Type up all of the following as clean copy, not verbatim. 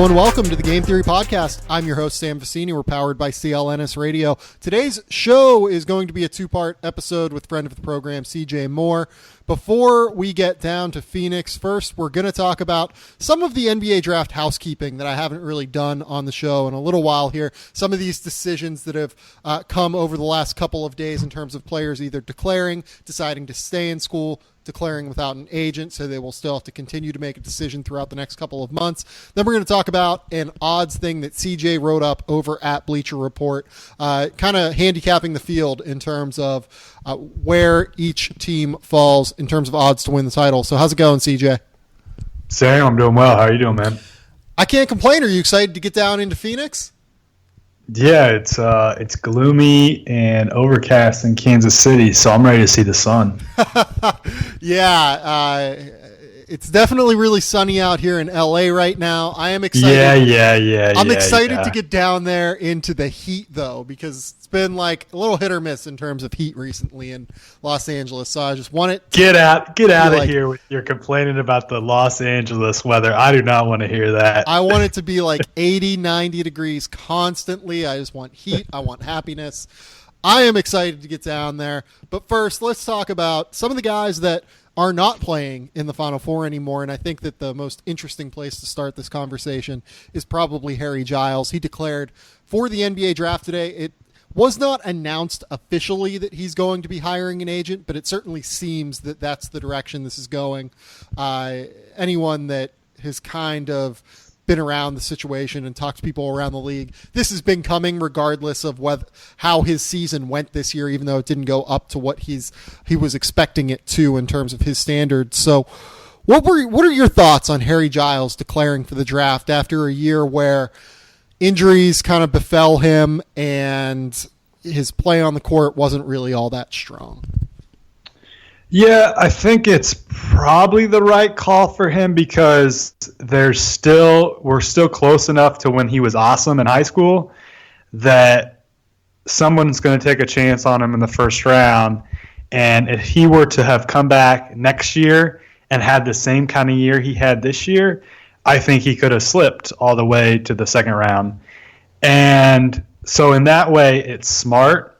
and welcome to the Game Theory Podcast. I'm your host, Sam Vicini. We're powered by CLNS Radio. Today's show is going to be a two-part episode with friend of the program, CJ Moore. Before we get down to Phoenix, first, we're going to talk about some of the NBA draft housekeeping that I haven't really done on the show in a little while here. Some of these decisions that have come over the last couple of days in terms of players either declaring, deciding to stay in school, declaring without an agent, so they will still have to continue to make a decision throughout the next couple of months. Then we're going to talk about an odds thing that CJ wrote up over at Bleacher Report, kind of handicapping the field in terms of where each team falls in terms of odds to win the title. So how's it going, CJ? Sam, I'm doing well. How are you doing, man? I can't complain. Are you excited to get down into Phoenix? Yeah, it's gloomy and overcast in Kansas City, so I'm ready to see the sun. Yeah, it's definitely really sunny out here in LA right now. I am excited. Yeah. I'm excited to get down there into the heat, though, because it's been like a little hit or miss in terms of heat recently in Los Angeles. So I just want it to get out of here with your complaining about the Los Angeles weather. I do not want to hear that. I want it to be like 80, 90 degrees constantly. I just want heat. I want happiness. I am excited to get down there. But first, let's talk about some of the guys that are not playing in the Final Four anymore, and I think that the most interesting place to start this conversation is probably Harry Giles. He declared for the NBA draft today. It was not announced officially that he's going to be hiring an agent, but it certainly seems that that's the direction this is going. Anyone that has kind of been around the situation and talked to people around the league, this has been coming regardless of how his season went this year, even though it didn't go up to what he was expecting it to in terms of his standards. So what are your thoughts on Harry Giles declaring for the draft after a year where injuries kind of befell him and his play on the court wasn't really all that strong? Yeah, I think it's probably the right call for him because we're still close enough to when he was awesome in high school that someone's going to take a chance on him in the first round. And if he were to have come back next year and had the same kind of year he had this year, I think he could have slipped all the way to the second round. And so in that way, it's smart.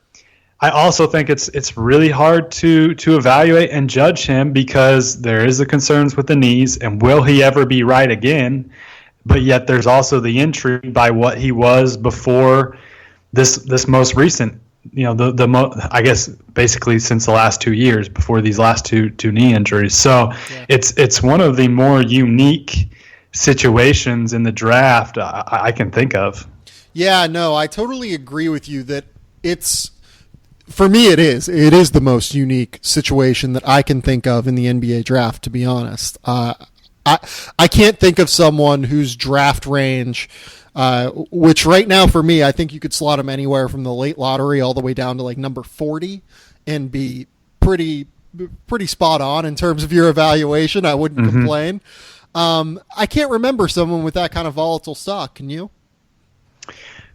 I also think it's really hard to evaluate and judge him because there is the concerns with the knees and will he ever be right again? But yet there's also the intrigue by what he was before this most recent, I guess basically since the last 2 years before these last two knee injuries. So yeah. It's one of the more unique situations in the draft I can think of. Yeah, no, I totally agree with you that for me, it is the most unique situation that I can think of in the NBA draft, to be honest. I can't think of someone whose draft range, which right now for me, I think you could slot him anywhere from the late lottery all the way down to like number 40 and be pretty spot on in terms of your evaluation. I wouldn't complain. I can't remember someone with that kind of volatile stock. Can you?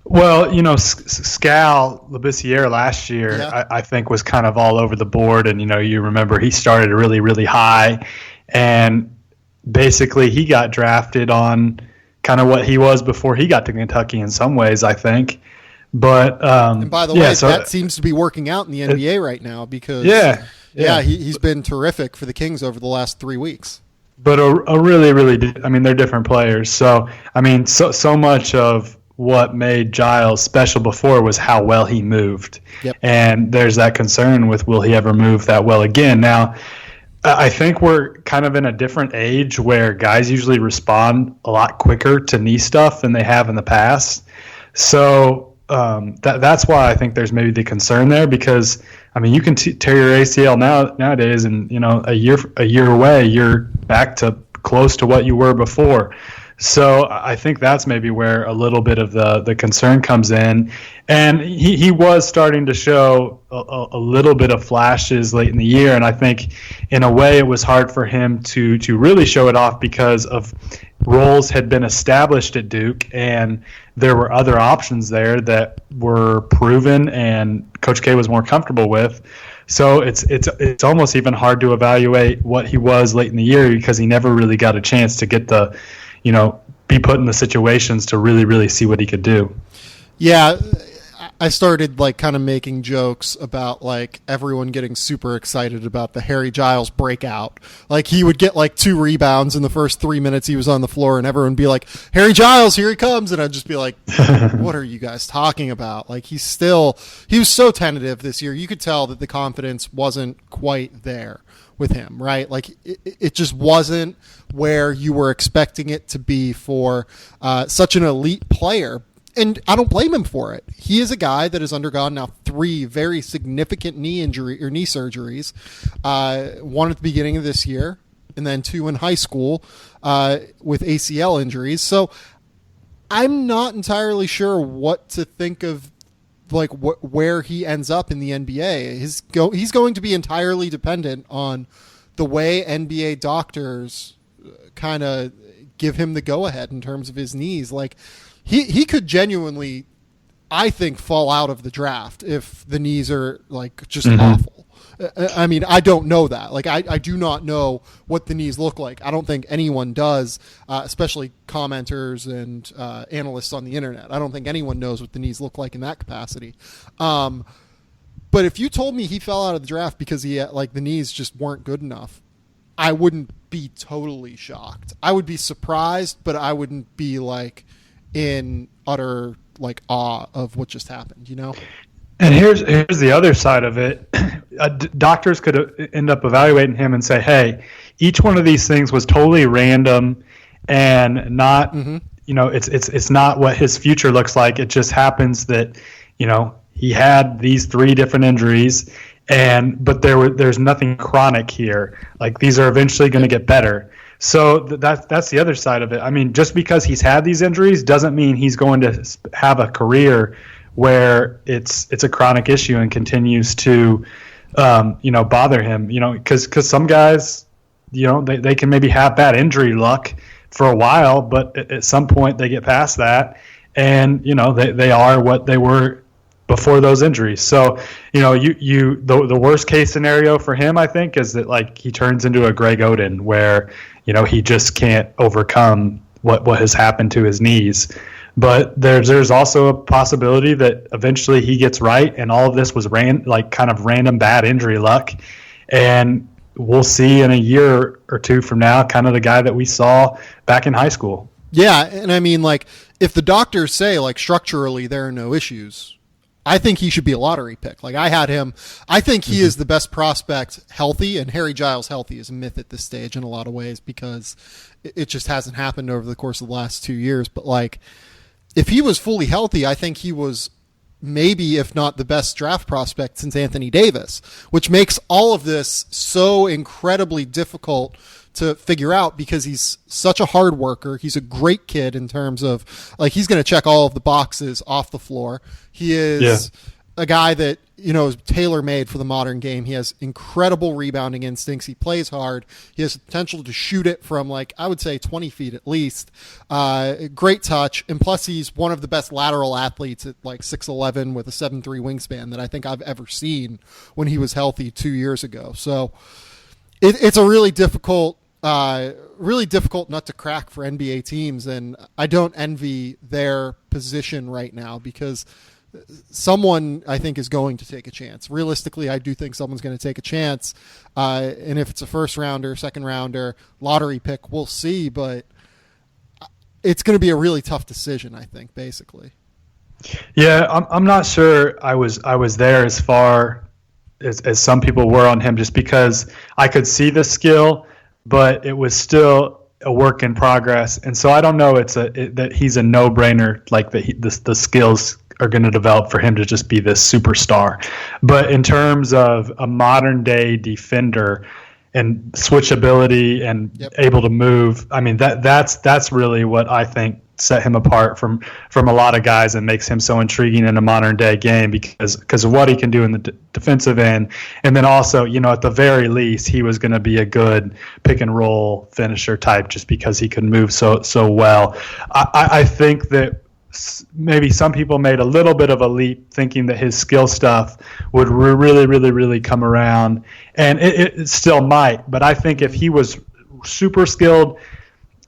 Well, Scal Labissiere last year, yeah. I think was kind of all over the board. And, you remember he started really, really high. And basically he got drafted on kind of what he was before he got to Kentucky in some ways, I think. But and by the way, that seems to be working out in the NBA right now because, he's been terrific for the Kings over the last 3 weeks. But a really, really, they're different players. So, so much of what made Giles special before was how well he moved. Yep. And there's that concern with will he ever move that well again. Now, I think we're kind of in a different age where guys usually respond a lot quicker to knee stuff than they have in the past. So that's why I think there's maybe the concern there because, you can tear your ACL nowadays and, a year away, you're back to close to what you were before. So I think that's maybe where a little bit of the concern comes in. And he was starting to show a little bit of flashes late in the year. And I think in a way it was hard for him to really show it off because of roles had been established at Duke and there were other options there that were proven and Coach K was more comfortable with. So it's almost even hard to evaluate what he was late in the year because he never really got a chance to get the be put in the situations to really, really see what he could do. Yeah, I started like kind of making jokes about like everyone getting super excited about the Harry Giles breakout. Like he would get like 2 rebounds in the first 3 minutes he was on the floor, and everyone would be like, Harry Giles, here he comes. And I'd just be like, what are you guys talking about? Like he was so tentative this year. You could tell that the confidence wasn't quite there with him, right? Like it just wasn't where you were expecting it to be for such an elite player. And I don't blame him for it. He is a guy that has undergone now 3 very significant knee surgeries. 1 at the beginning of this year, and then 2 in high school with ACL injuries. So I'm not entirely sure what to think of, like where he ends up in the NBA. He's going to be entirely dependent on the way NBA doctors kind of give him the go-ahead in terms of his knees. Like, He could genuinely, I think, fall out of the draft if the knees are like just awful. I mean, I don't know that. Like, I do not know what the knees look like. I don't think anyone does, especially commenters and analysts on the internet. I don't think anyone knows what the knees look like in that capacity. But if you told me he fell out of the draft because he like the knees just weren't good enough, I wouldn't be totally shocked. I would be surprised, but I wouldn't be like in utter like awe of what just happened, you know? And here's the other side of it. Doctors could end up evaluating him and say, hey, each one of these things was totally random and not, it's not what his future looks like. It just happens that, he had these 3 different injuries, but there's nothing chronic here. Like these are eventually going to get better. So that's the other side of it. I mean, just because he's had these injuries doesn't mean he's going to have a career where it's a chronic issue and continues to, bother him. Because some guys, they can maybe have bad injury luck for a while, but at some point they get past that, and they are what they were before those injuries. So, the worst case scenario for him, I think, is that like he turns into a Greg Oden where he just can't overcome what has happened to his knees. But there's also a possibility that eventually he gets right, and all of this was kind of random bad injury luck, and we'll see in a year or 2 from now kind of the guy that we saw back in high school. Yeah, and I mean, like, if the doctors say like structurally there are no issues, I think he should be a lottery pick. Like I had him. I think he is the best prospect healthy, and Harry Giles healthy is a myth at this stage in a lot of ways because it just hasn't happened over the course of the last 2 years. But like, if he was fully healthy, I think he was maybe, if not the best draft prospect since Anthony Davis, which makes all of this so incredibly difficult to figure out because he's such a hard worker. He's a great kid in terms of like, he's going to check all of the boxes off the floor. He is a guy that, is tailor-made for the modern game. He has incredible rebounding instincts. He plays hard. He has the potential to shoot it from like, I would say 20 feet at least. Great touch. And plus he's one of the best lateral athletes at like 6'11" with a 7'3" wingspan that I think I've ever seen when he was healthy 2 years ago. So it's a really difficult nut to crack for NBA teams, and I don't envy their position right now because someone, I think, is going to take a chance. Realistically, I do think someone's going to take a chance, and if it's a first rounder, second rounder, lottery pick, we'll see, but it's going to be a really tough decision, I think, basically. Yeah, I'm not sure I was there as far as some people were on him, just because I could see the skill, but it was still a work in progress. And so I don't know that he's a no-brainer, like the skills are going to develop for him to just be this superstar. But in terms of a modern-day defender and switchability and able to move, I mean, that's really what I think set him apart from a lot of guys and makes him so intriguing in a modern day game because of what he can do in the defensive end. And then also, at the very least, he was going to be a good pick and roll finisher type just because he could move so well. I think that maybe some people made a little bit of a leap thinking that his skill stuff would really come around, and it still might. But I think if he was super skilled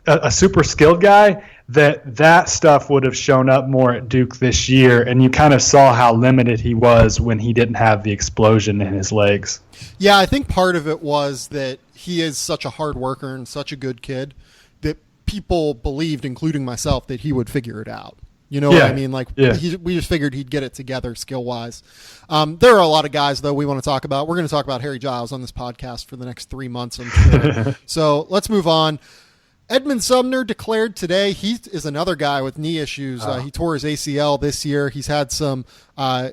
a super skilled guy, that stuff would have shown up more at Duke this year, and you kind of saw how limited he was when he didn't have the explosion in his legs. Yeah, I think part of it was that he is such a hard worker and such a good kid that people believed, including myself, that he would figure it out. You know what I mean? Like, we just figured he'd get it together skill-wise. There are a lot of guys, though, we want to talk about. We're going to talk about Harry Giles on this podcast for the next 3 months, I'm sure. So let's move on. Edmond Sumner declared today. He is another guy with knee issues. He tore his ACL this year. He's had some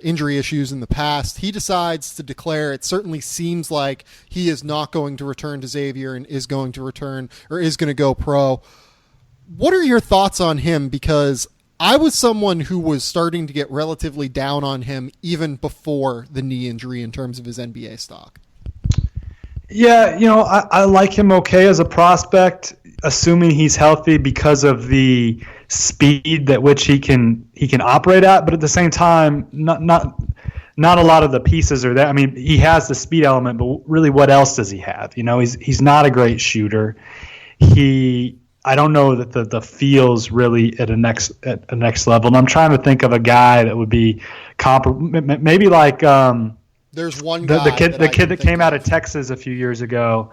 injury issues in the past. He decides to declare. It certainly seems like he is not going to return to Xavier and is going to return or is going to go pro. What are your thoughts on him? Because I was someone who was starting to get relatively down on him even before the knee injury in terms of his NBA stock. Yeah, I like him okay as a prospect, assuming he's healthy because of the speed at which he can operate at. But at the same time, not a lot of the pieces are there. I mean, he has the speed element, but really, what else does he have? He's not a great shooter. I don't know that the feel's really at a next level. And I'm trying to think of a guy that would be comparable, maybe like there's one guy the kid that came out of Texas a few years ago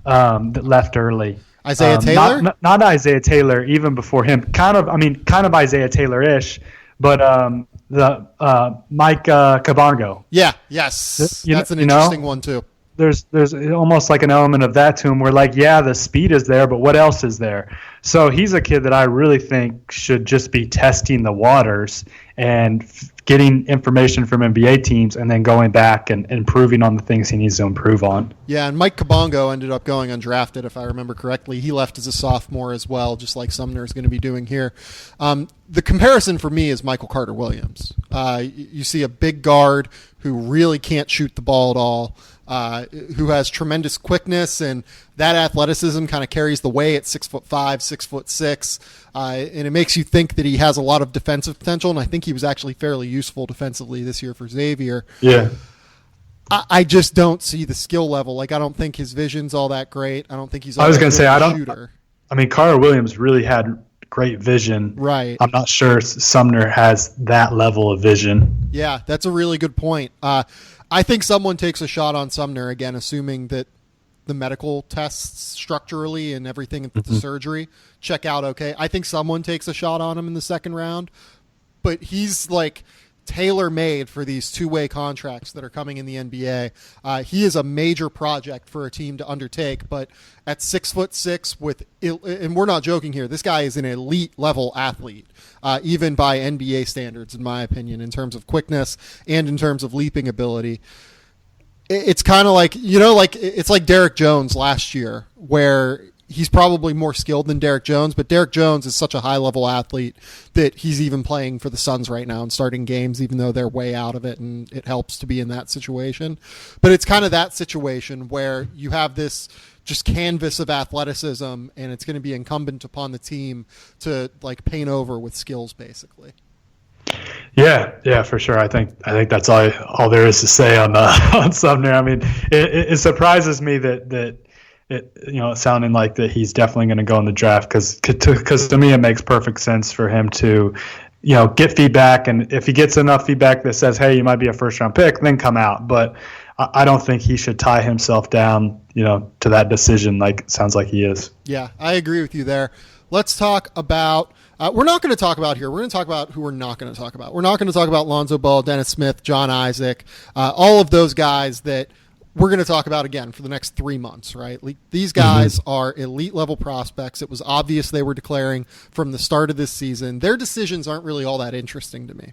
that left early. Isaiah Taylor? Not Isaiah Taylor, even before him. Kind of Isaiah Taylor-ish, but the Mike Cabango. Yeah, yes. That's an interesting one too. There's almost like an element of that to him where, like, yeah, the speed is there, but what else is there? So he's a kid that I really think should just be testing the waters and getting information from NBA teams and then going back and improving on the things he needs to improve on. Yeah, and Mike Cabango ended up going undrafted, if I remember correctly. He left as a sophomore as well, just like Sumner is going to be doing here. The comparison for me is Michael Carter-Williams. You see a big guard who really can't shoot the ball at all, who has tremendous quickness, and that athleticism kind of carries the way at 6'5", 6'6", and it makes you think that he has a lot of defensive potential. And I think he was actually fairly useful defensively this year for Xavier. Yeah, I just don't see the skill level. Like, I don't think his vision's all that great. I don't think he's. I was going to say shooter. I mean, Carter Williams really had great vision. Right. I'm not sure Sumner has that level of vision. Yeah, that's a really good point. I think someone takes a shot on Sumner, again, assuming that the medical tests structurally and everything at the surgery check out okay. I think someone takes a shot on him in the second round, but he's like tailor-made for these two-way contracts that are coming in the NBA. He is a major project for a team to undertake, but at 6'6", and we're not joking here, this guy is an elite level athlete, even by NBA standards, in my opinion, in terms of quickness and in terms of leaping ability. It's kind of like, it's like Derek Jones last year, where he's probably more skilled than Derek Jones, but Derek Jones is such a high-level athlete that he's even playing for the Suns right now and starting games, even though they're way out of it, and it helps to be in that situation. But it's kind of that situation where you have this just canvas of athleticism, and it's going to be incumbent upon the team to like paint over with skills, basically. Yeah, for sure. I think that's all there is to say on Sumner. I mean, it surprises me that it's sounding like that he's definitely going to go in the draft because to me it makes perfect sense for him to get feedback, and if he gets enough feedback that says, hey, you might be a first round pick, then come out. But I don't think he should tie himself down to that decision like it sounds like he is. Yeah, I agree with you there. Let's talk about we're not going to talk about here. We're going to talk about who we're not going to talk about. We're not going to talk about Lonzo Ball, Dennis Smith, John Isaac, all of those guys that we're going to talk about again for the next 3 months, right? These guys are elite level prospects. It was obvious they were declaring from the start of this season. Their decisions aren't really all that interesting to me.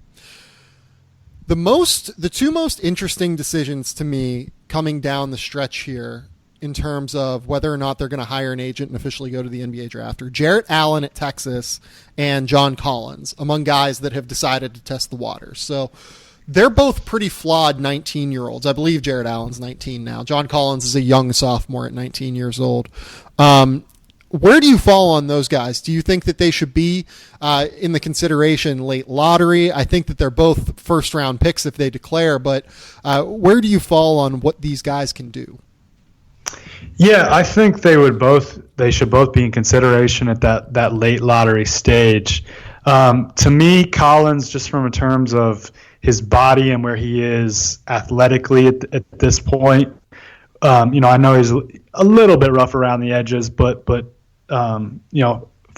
The two most interesting decisions to me coming down the stretch here in terms of whether or not they're going to hire an agent and officially go to the NBA draft are Jarrett Allen at Texas and John Collins, among guys that have decided to test the waters. So they're both pretty flawed 19-year-olds. I believe Jarrett Allen's 19 now. John Collins is a young sophomore at 19 years old. Where do you fall on those guys? Do you think that they should be in the consideration late lottery? I think that they're both first-round picks if they declare, but where do you fall on what these guys can do? Yeah, I think they should both be in consideration at that late lottery stage. To me, Collins, just from in terms of his body and where he is athletically at this point, I know he's a little bit rough around the edges, but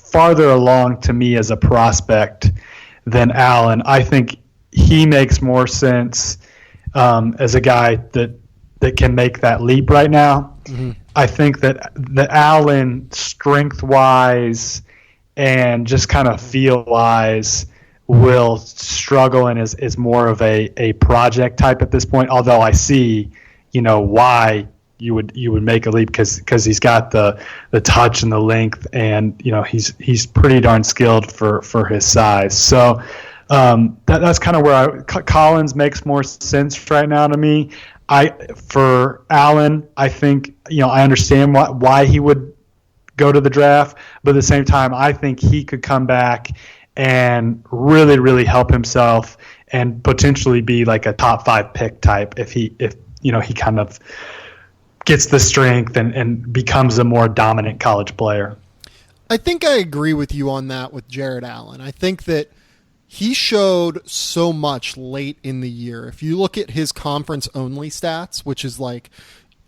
farther along to me as a prospect than Allen. I think he makes more sense as a guy that can make that leap right now. Mm-hmm. I think that Allen, strength-wise and just kind of feel-wise, will struggle and is more of a project type at this point. Although I see, why you would make a leap because he's got the touch and the length, and he's pretty darn skilled for his size. So that's kind of where Collins makes more sense right now to me. For Allen, I think I understand why he would go to the draft, but at the same time, I think he could come back and really, really help himself and potentially be like a top 5 pick type if he kind of gets the strength and becomes a more dominant college player. I think I agree with you on that with Jarrett Allen. I think that he showed so much late in the year. If you look at his conference-only stats, which is like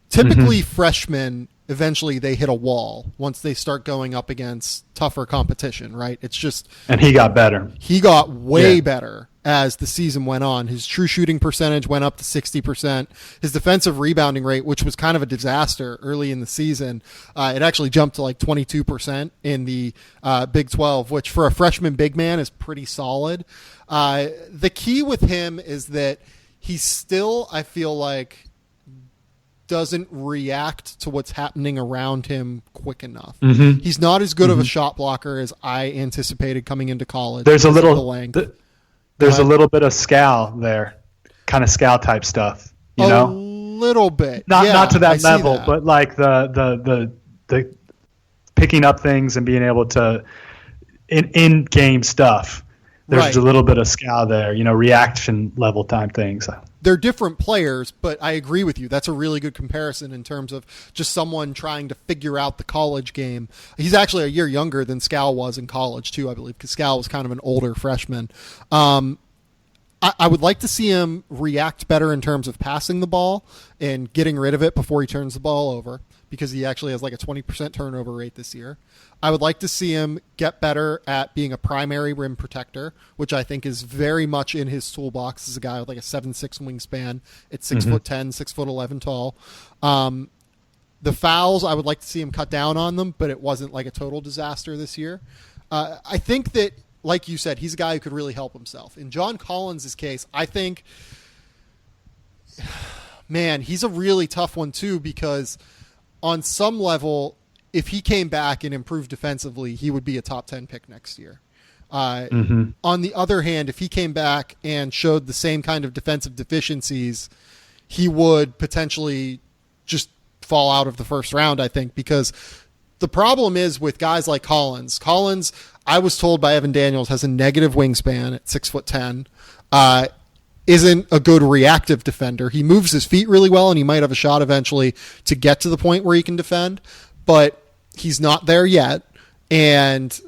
typically freshmen, eventually they hit a wall once they start going up against tougher competition, right? It's just... And he got better. He got way better as the season went on. His true shooting percentage went up to 60%. His defensive rebounding rate, which was kind of a disaster early in the season, it actually jumped to like 22% in the Big 12, which for a freshman big man is pretty solid. The key with him is that he still, I feel like, doesn't react to what's happening around him quick enough. Mm-hmm. He's not as good of a shot blocker as I anticipated coming into college. There's a little bit of scowl there, kind of scowl type stuff, A little bit, not to that level, but like the picking up things and being able to in game stuff. There's a little bit of scowl there, reaction level type things. They're different players, but I agree with you. That's a really good comparison in terms of just someone trying to figure out the college game. He's actually a year younger than Scal was in college, too, I believe, because Scal was kind of an older freshman. I would like to see him react better in terms of passing the ball and getting rid of it before he turns the ball over, because he actually has like a 20% turnover rate this year. I would like to see him get better at being a primary rim protector, which I think is very much in his toolbox as a guy with like a 7'6" wingspan at 6'10", 6'11" tall. The fouls, I would like to see him cut down on them, but it wasn't like a total disaster this year. I think that, like you said, he's a guy who could really help himself. In John Collins' case, I think, man, he's a really tough one too, because on some level, if he came back and improved defensively, he would be a top 10 pick next year. On the other hand, if he came back and showed the same kind of defensive deficiencies, he would potentially just fall out of the first round, I think, because the problem is with guys like Collins. Collins, I was told by Evan Daniels, has a negative wingspan at 6'10", isn't a good reactive defender. He moves his feet really well, and he might have a shot eventually to get to the point where he can defend, but he's not there yet. And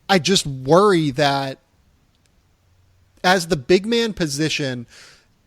I just worry that as the big man position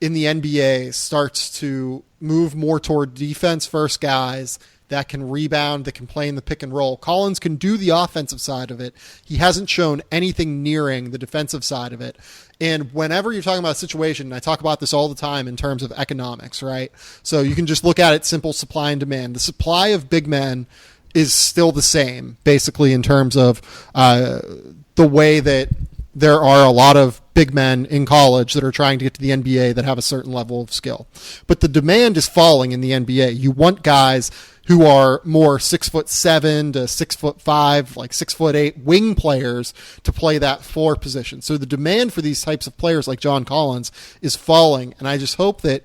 in the NBA starts to move more toward defense-first guys that can rebound, that can play in the pick and roll. Collins can do the offensive side of it. He hasn't shown anything nearing the defensive side of it. And whenever you're talking about a situation, and I talk about this all the time in terms of economics, right? So you can just look at it, simple supply and demand. The supply of big men is still the same, basically, in terms of the way that there are a lot of big men in college that are trying to get to the NBA that have a certain level of skill. But the demand is falling in the NBA. You want guys who are more 6'7" to 6'5", like 6'8" wing players to play that floor position. So the demand for these types of players like John Collins is falling. And I just hope that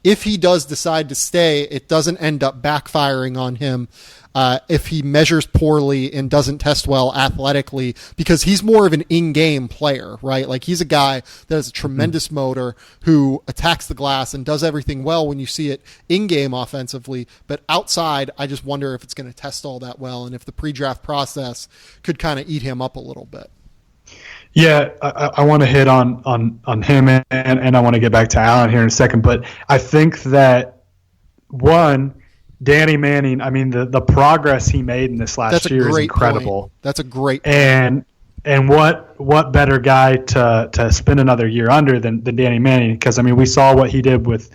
if he does decide to stay, it doesn't end up backfiring on him if he measures poorly and doesn't test well athletically, because he's more of an in-game player, right? Like, he's a guy that has a tremendous motor, who attacks the glass and does everything well when you see it in-game offensively. But outside, I just wonder if it's going to test all that well, and if the pre-draft process could kind of eat him up a little bit. Yeah, I want to hit on him, and I want to get back to Allen here in a second. But I think that, one, Danny Manning, I mean, the progress he made in this last year is incredible. Point. That's a great point. And what better guy to spend another year under than Danny Manning? Because, I mean, we saw what he did with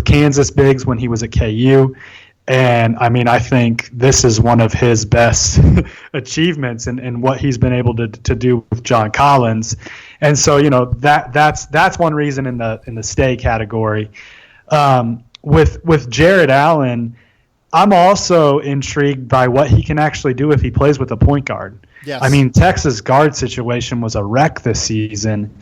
Kansas bigs when he was at KU. And, I mean, I think this is one of his best achievements in what he's been able to do with John Collins. And so, you know, that's one reason in the stay category. With Jarrett Allen, I'm also intrigued by what he can actually do if he plays with a point guard. Yes. I mean, Texas guard situation was a wreck this season.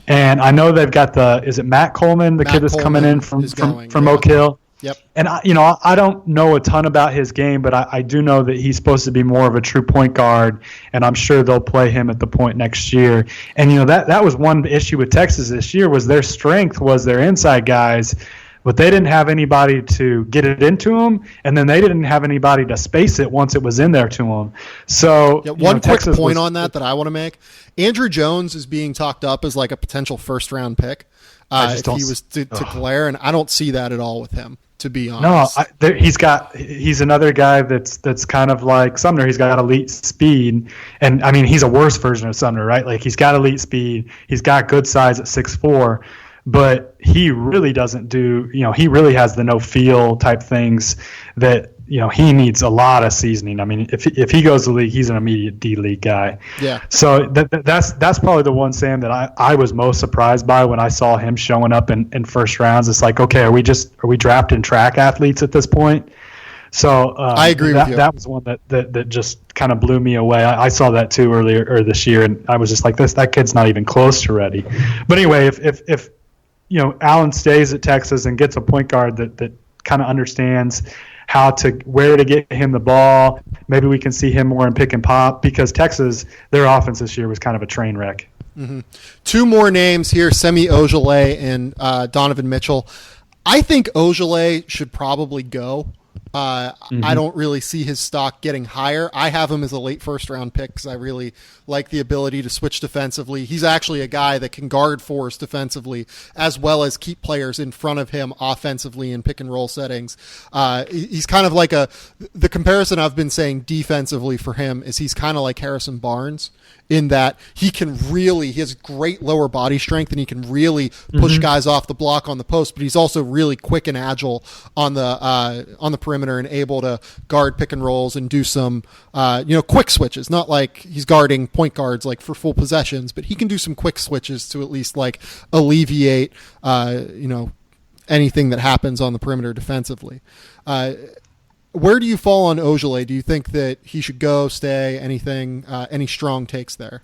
And I know they've got is it Matt Coleman, kid that's coming in from Oak Hill? Yep. And, I don't know a ton about his game, but I do know that he's supposed to be more of a true point guard, and I'm sure they'll play him at the point next year. And, that was one issue with Texas this year, was their strength was their inside guys, but they didn't have anybody to get it into them, and then they didn't have anybody to space it once it was in there to them. So one quick point on that I want to make. Andrew Jones is being talked up as like a potential first-round pick if he was to Glare, and I don't see that at all with him, to be honest. No, he's another guy that's kind of like Sumner. He's got elite speed, and I mean, he's a worse version of Sumner, right? Like, he's got elite speed, he's got good size at 6'4", but he really doesn't do, he really has the no feel type things that, he needs a lot of seasoning. I mean, if he goes to the league, he's an immediate D-League guy. Yeah. So that's probably the one, Sam, that I was most surprised by when I saw him showing up in first rounds. It's like, okay, are we drafting track athletes at this point? So I agree with you. That was one that just kind of blew me away. I saw that too earlier this year, and I was just like, that kid's not even close to ready. But anyway, if Allen stays at Texas and gets a point guard that kind of understands where to get him the ball, maybe we can see him more in pick and pop, because Texas, their offense this year was kind of a train wreck. Mm-hmm. Two more names here, Semi Ojeleye and Donovan Mitchell. I think Ojeleye should probably go. I don't really see his stock getting higher. I have him as a late first-round pick because I really like the ability to switch defensively. He's actually a guy that can guard for us defensively as well as keep players in front of him offensively in pick-and-roll settings. He's kind of like the comparison I've been saying defensively for him is he's kind of like Harrison Barnes, in that he has great lower body strength and he can really push guys off the block on the post, but he's also really quick and agile on the perimeter and able to guard pick and rolls and do some quick switches. Not like he's guarding point guards like for full possessions, but he can do some quick switches to at least like alleviate anything that happens on the perimeter defensively. Where do you fall on Ojeleye? Do you think that he should go, stay, anything, any strong takes there?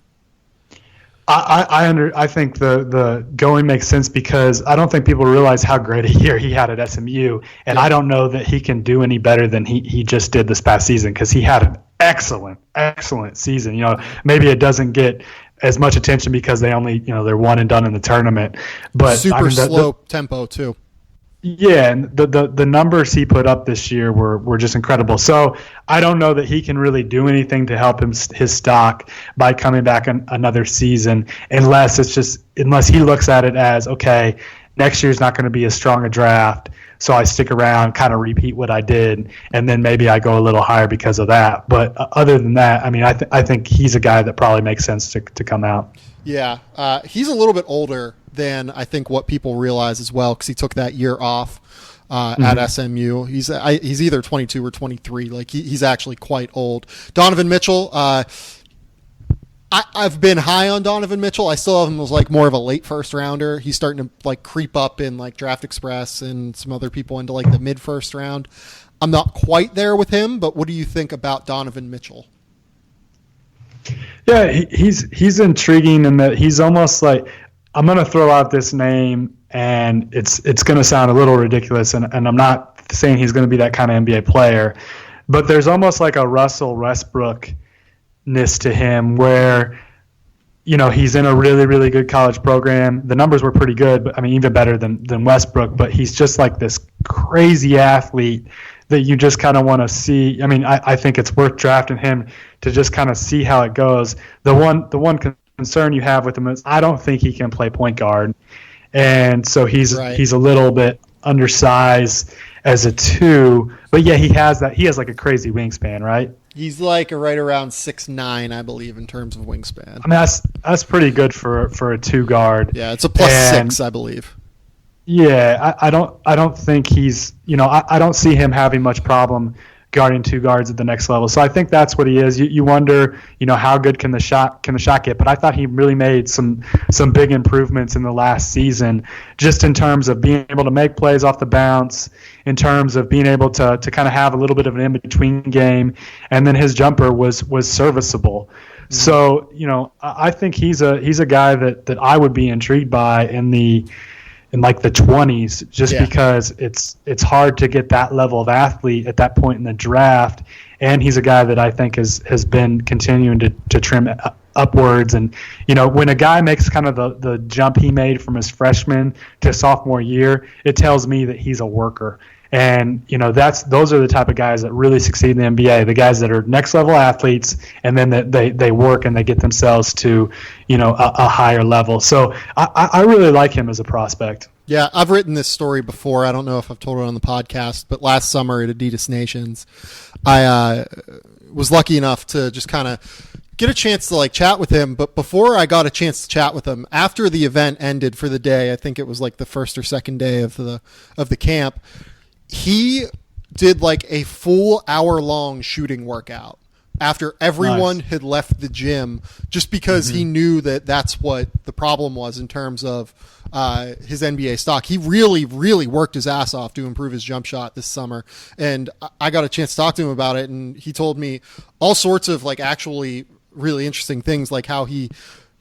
I think the going makes sense, because I don't think people realize how great a year he had at SMU, and I don't know that he can do any better than he just did this past season, because he had an excellent season. Maybe it doesn't get as much attention because they only they're one and done in the tournament, but super slow tempo too. Yeah, and the numbers he put up this year were just incredible. So I don't know that he can really do anything to help his stock by coming back another season, unless he looks at it as, okay, next year's not going to be as strong a draft, so I stick around, kind of repeat what I did, and then maybe I go a little higher because of that. But other than that, I mean, I think he's a guy that probably makes sense to come out. Yeah, he's a little bit older than I think what people realize as well, because he took that year off at SMU. He's either 22 or 23. Like he's actually quite old. Donovan Mitchell. I've been high on Donovan Mitchell. I still have him as like more of a late first rounder. He's starting to like creep up in like Draft Express and some other people into like the mid first round. I'm not quite there with him, but what do you think about Donovan Mitchell? Yeah, he's intriguing in that he's almost like, I'm going to throw out this name, and it's going to sound a little ridiculous, and I'm not saying he's going to be that kind of NBA player, but there's almost like a Russell Westbrook-ness to him where, he's in a really, really good college program. The numbers were pretty good, but even better than Westbrook, but he's just like this crazy athlete that you just kind of want to see. I think it's worth drafting him to just kind of see how it goes. The one concern you have with him is I don't think he can play point guard. And so he's a little bit undersized as a 2, but yeah, he has like a crazy wingspan, right? He's like right around 6'9", I believe, in terms of wingspan. That's pretty good for a 2 guard. Yeah, it's a +6, I believe. Yeah, I don't think he's, I don't see him having much problem guarding 2 guards at the next level. So I think that's what he is. You wonder, how good can the shot get? But I thought he really made some big improvements in the last season, just in terms of being able to make plays off the bounce, in terms of being able to kind of have a little bit of an in-between game, and then his jumper was serviceable. Mm-hmm. So, I think he's a guy that I would be intrigued by in like the 20s, just because it's hard to get that level of athlete at that point in the draft. And he's a guy that I think has been continuing to trim upwards. And, when a guy makes kind of the jump he made from his freshman to sophomore year, it tells me that he's a worker. And, those are the type of guys that really succeed in the NBA, the guys that are next level athletes, and then they work and they get themselves to, a higher level. So I really like him as a prospect. Yeah, I've written this story before. I don't know if I've told it on the podcast, but last summer at Adidas Nations, I was lucky enough to just kind of get a chance to chat with him. But before I got a chance to chat with him, after the event ended for the day, I think it was like the first or second day of the camp, he did a full hour-long shooting workout after everyone had left the gym, just because he knew that that's what the problem was in terms of his NBA stock. He really, really worked his ass off to improve his jump shot this summer. And I got a chance to talk to him about it, and he told me all sorts of actually really interesting things, like how he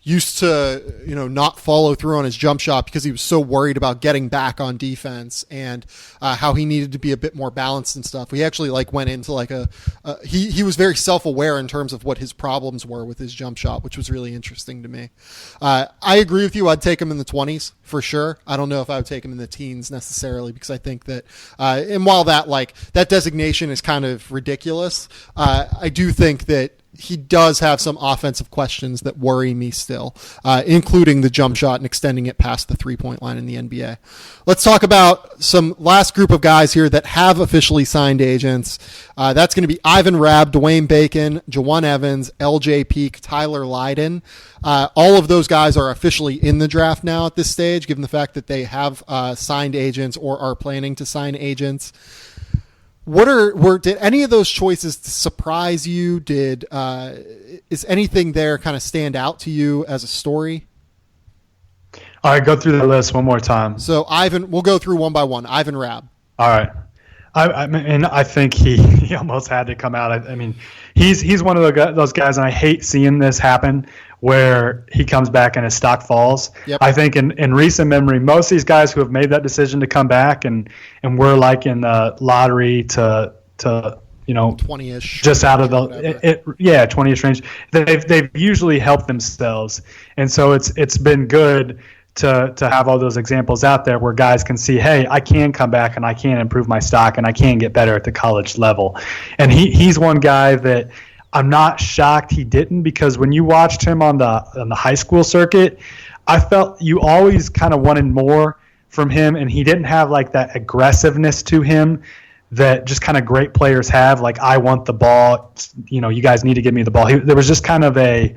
used to, not follow through on his jump shot because he was so worried about getting back on defense, and how he needed to be a bit more balanced and stuff. We actually went into he was very self-aware in terms of what his problems were with his jump shot, which was really interesting to me. I agree with you. I'd take him in the 20s for sure. I don't know if I would take him in the teens necessarily, because I think that, and while that that designation is kind of ridiculous, I do think that he does have some offensive questions that worry me still, including the jump shot and extending it past the three-point line in the NBA. Let's talk about some last group of guys here that have officially signed agents. That's going to be Ivan Rabb, Dwayne Bacon, Jawun Evans, LJ Peak, Tyler Lydon. All of those guys are officially in the draft now at this stage, given the fact that they have signed agents or are planning to sign agents. Did any of those choices surprise you? Is anything there kind of stand out to you as a story? All right, go through the list one more time. So we'll go through one by one. Ivan Rabb. All right. I think he almost had to come out. He's one of those guys, and I hate seeing this happen, where he comes back and his stock falls. Yep. I think in recent memory, most of these guys who have made that decision to come back and we're in the lottery to 20-ish, just out of the 20-ish range, they've usually helped themselves, and so it's been good to have all those examples out there where guys can see, hey, I can come back and I can improve my stock and I can get better at the college level. And he's one guy that I'm not shocked he didn't, because when you watched him on the high school circuit, I felt you always kind of wanted more from him, and he didn't have that aggressiveness to him that just kind of great players have. I want the ball, you guys need to give me the ball. There was just kind of a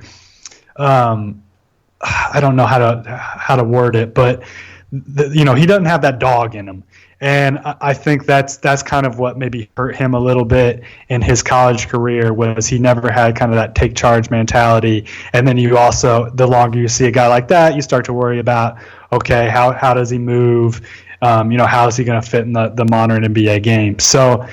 I don't know how to word it, but he doesn't have that dog in him. And I think that's kind of what maybe hurt him a little bit in his college career, was he never had kind of that take charge mentality. And then you also, the longer you see a guy like that, you start to worry about, okay, how does he move? How is he going to fit in the modern NBA game? So,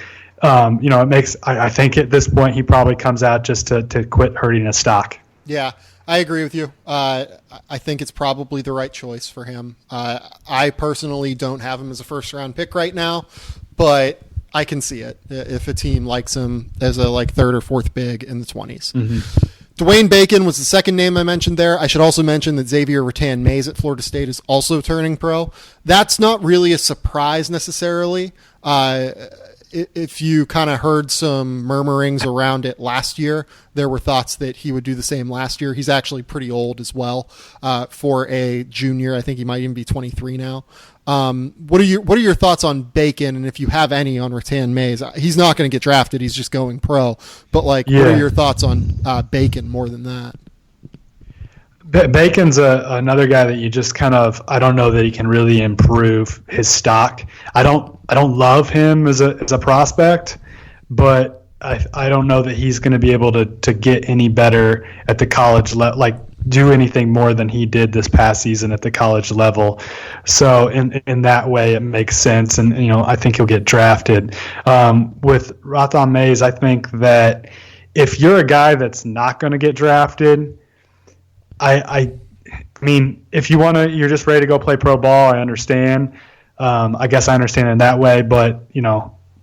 it makes, I think at this point he probably comes out just to quit hurting his stock. Yeah. I agree with you. I think it's probably the right choice for him. I personally don't have him as a first-round pick right now, but I can see it if a team likes him as a third or fourth big in the 20s. Mm-hmm. Dwayne Bacon was the second name I mentioned there. I should also mention that Xavier Rattan-Mays at Florida State is also turning pro. That's not really a surprise necessarily. If you kind of heard some murmurings around it last year, there were thoughts that he would do the same last year. He's actually pretty old as well for a junior. I think he might even be 23 now. What are your thoughts on Bacon, and if you have any on Rattan-Mays? He's not going to get drafted. He's just going pro. But what are your thoughts on Bacon more than that? Bacon's another guy that you just kind of, I don't know that he can really improve his stock. I don't love him as a prospect, but I don't know that he's going to be able to get any better at the college level, do anything more than he did this past season at the college level. So in that way, it makes sense, and I think he'll get drafted. With Rathan-Mays, I think that if you're a guy that's not going to get drafted, I mean, if you're just ready to go play pro ball, I understand. I guess I understand in that way, but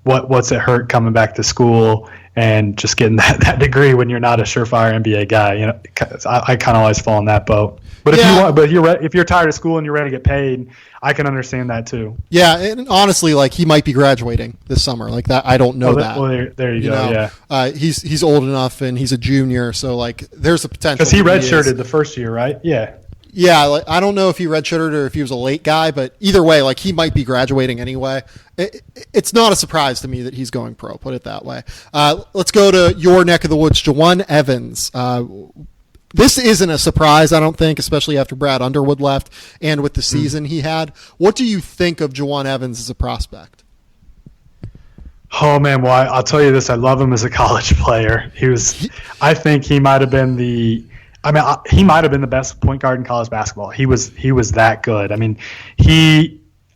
what's it hurt coming back to school and just getting that degree when you're not a surefire NBA guy? I kind of always fall in that boat. But if you're tired of school and you're ready to get paid, I can understand that too. Yeah, and honestly, he might be graduating this summer. That I don't know that. Well, there you go. Yeah, he's old enough and he's a junior, so there's a potential. Because he redshirted the first year, right? Yeah. Yeah, I don't know if he redshirted or if he was a late guy, but either way, he might be graduating anyway. It's not a surprise to me that he's going pro, put it that way. Let's go to your neck of the woods, Jawun Evans. This isn't a surprise, I don't think, especially after Brad Underwood left and with the season he had. What do you think of Jawun Evans as a prospect? Oh, man, well, I'll tell you this. I love him as a college player. I think he might have been he might have been the best point guard in college basketball. He was that good. I mean,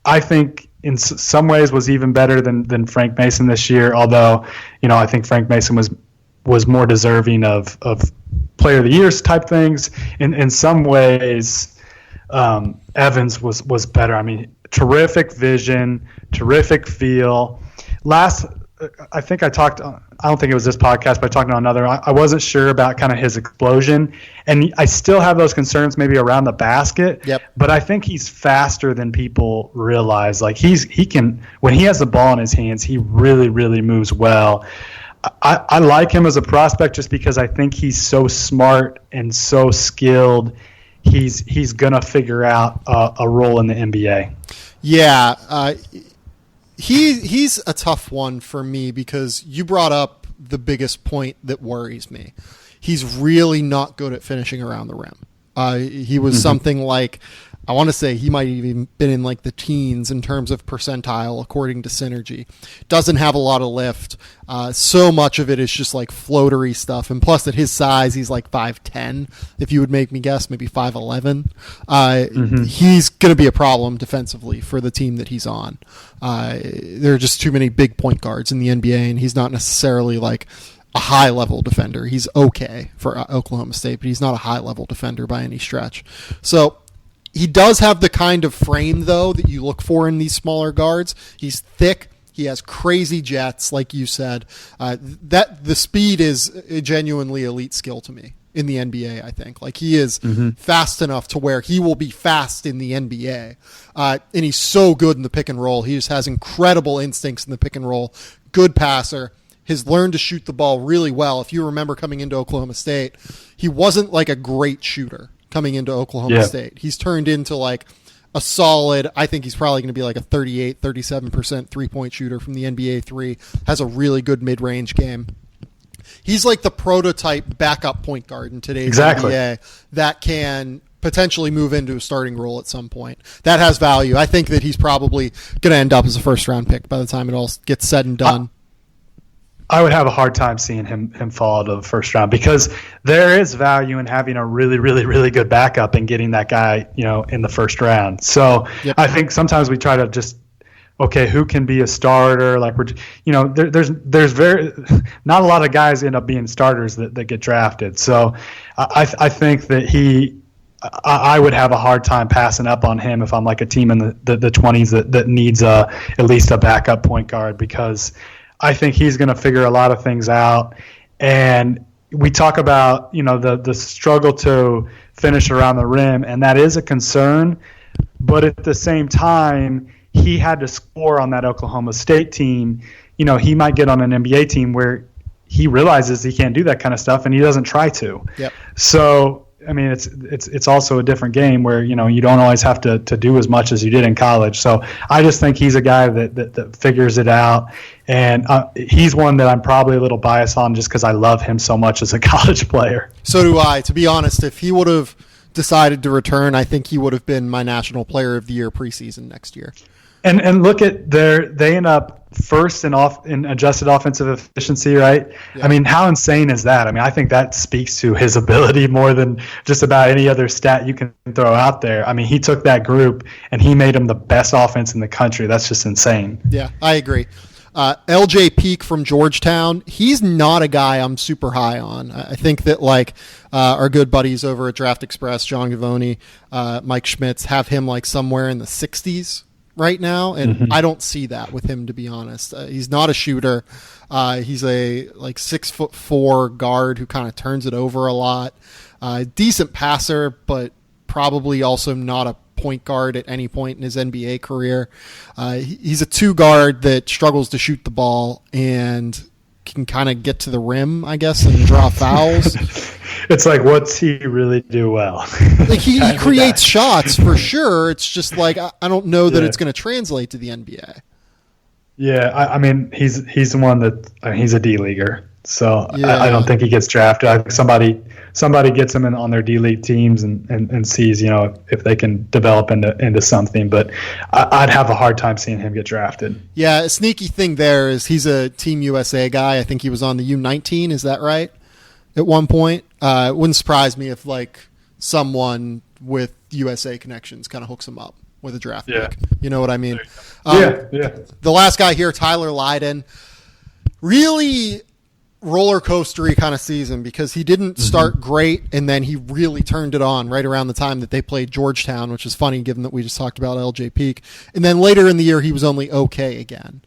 I think in some ways was even better than Frank Mason this year, although, I think Frank Mason was more deserving of player of the year type things. In some ways, Evans was better. I mean, terrific vision, terrific feel. I think I don't think it was this podcast, but I talked to another. I wasn't sure about kind of his explosion, and I still have those concerns maybe around the basket. Yep. But I think he's faster than people realize. He can, when he has the ball in his hands, he really, really moves well. I like him as a prospect just because I think he's so smart and so skilled. He's gonna figure out a role in the NBA. Yeah. He's a tough one for me because you brought up the biggest point that worries me. He's really not good at finishing around the rim. He was something I want to say he might have even been in the teens in terms of percentile according to Synergy. Doesn't have a lot of lift. So much of it is just floatery stuff. And plus at his size, he's 5'10". If you would make me guess, maybe 5'11". He's going to be a problem defensively for the team that he's on. There are just too many big point guards in the NBA, and he's not necessarily a high-level defender. He's okay for Oklahoma State, but he's not a high-level defender by any stretch. So he does have the kind of frame, though, that you look for in these smaller guards. He's thick. He has crazy jets, like you said. That the speed is a genuinely elite skill to me in the NBA, I think. He is fast enough to where he will be fast in the NBA. And he's so good in the pick and roll. He just has incredible instincts in the pick and roll. Good passer. Has learned to shoot the ball really well. If you remember coming into Oklahoma State, he wasn't a great shooter coming into Oklahoma State. He's turned into a solid, I think he's probably going to be a 38, 37% three-point shooter from the NBA 3. Has a really good mid-range game. He's the prototype backup point guard in today's NBA that can potentially move into a starting role at some point. That has value. I think that he's probably going to end up as a first-round pick by the time it all gets said and done. I would have a hard time seeing him fall to the first round because there is value in having a really, really, really good backup and getting that guy, in the first round. So I think sometimes we try to just okay, who can be a starter? Like there's very not a lot of guys end up being starters that get drafted. So I think that I would have a hard time passing up on him if I'm like a team in the 20s that needs at least a backup point guard, because I think he's going to figure a lot of things out. And we talk about the struggle to finish around the rim, and that is a concern. But at the same time, he had to score on that Oklahoma State team. He might get on an NBA team where he realizes he can't do that kind of stuff, and he doesn't try to. Yep. So, I mean, it's also a different game where, you don't always have to do as much as you did in college. So I just think he's a guy that figures it out. And he's one that I'm probably a little biased on just because I love him so much as a college player. So do I. To be honest, if he would have decided to return, I think he would have been my National Player of the Year preseason next year. And look at they end up first in adjusted offensive efficiency, right? Yeah. I mean, how insane is that? I mean, I think that speaks to his ability more than just about any other stat you can throw out there. I mean, he took that group and he made them the best offense in the country. That's just insane. Yeah, I agree. LJ Peak from Georgetown, he's not a guy I'm super high on. I think that our good buddies over at Draft Express, John Gavoni, Mike Schmitz, have him somewhere in the 60s right now, and I don't see that with him, to be honest. He's not a shooter. He's a 6'4" guard who kind of turns it over a lot. Decent passer, but probably also not a point guard at any point in his NBA career. He's a 2 guard that struggles to shoot the ball and can kind of get to the rim, I guess, and draw fouls. It's what's he really do well? He creates shots for sure. It's just I don't know that it's going to translate to the NBA. Yeah, I mean, he's the one that he's a D-leaguer, so yeah. I don't think he gets drafted. I think somebody gets him on their D-League teams and sees if they can develop into something. But I'd have a hard time seeing him get drafted. Yeah, a sneaky thing there is he's a Team USA guy. I think he was on the U19. Is that right? At one point, it wouldn't surprise me if someone with USA connections kind of hooks him up with a draft pick. You know what I mean? Yeah. The last guy here, Tyler Lydon, really roller coastery kind of season because he didn't start great and then he really turned it on right around the time that they played Georgetown, which is funny given that we just talked about LJ Peak. And then later in the year, he was only okay again.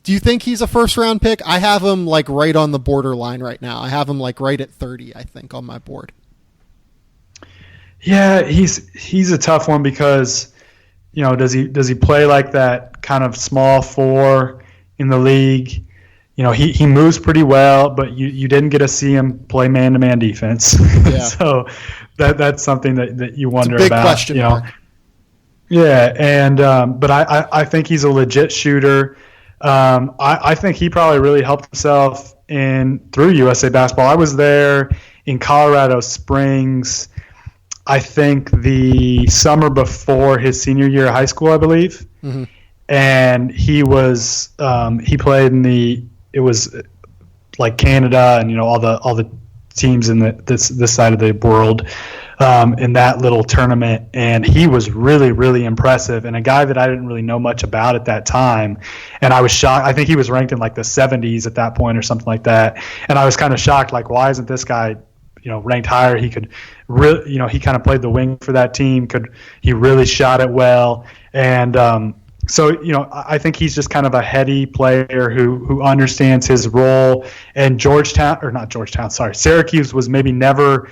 Do you think he's a first-round pick? I have him right on the borderline right now. I have him right at 30, I think, on my board. Yeah, he's a tough one because, does he play like that kind of small 4 in the league? He moves pretty well, but you didn't get to see him play man-to-man defense. Yeah. So that's something that you wonder it's a big about. Question mark. Yeah, and but I think he's a legit shooter. I think he probably really helped himself through USA basketball. I was there in Colorado Springs, I think the summer before his senior year of high school, I believe. Mm-hmm. And he played it was Canada and all the teams in this side of the world in that little tournament, and he was really, really impressive, and a guy that I didn't really know much about at that time, and I was shocked. I think he was ranked in the 70s at that point or something like that, and I was kind of shocked, why isn't this guy ranked higher? He could really, he kind of played the wing for that team, he really shot it well, and so, I think he's just kind of a heady player who understands his role. And Syracuse was maybe never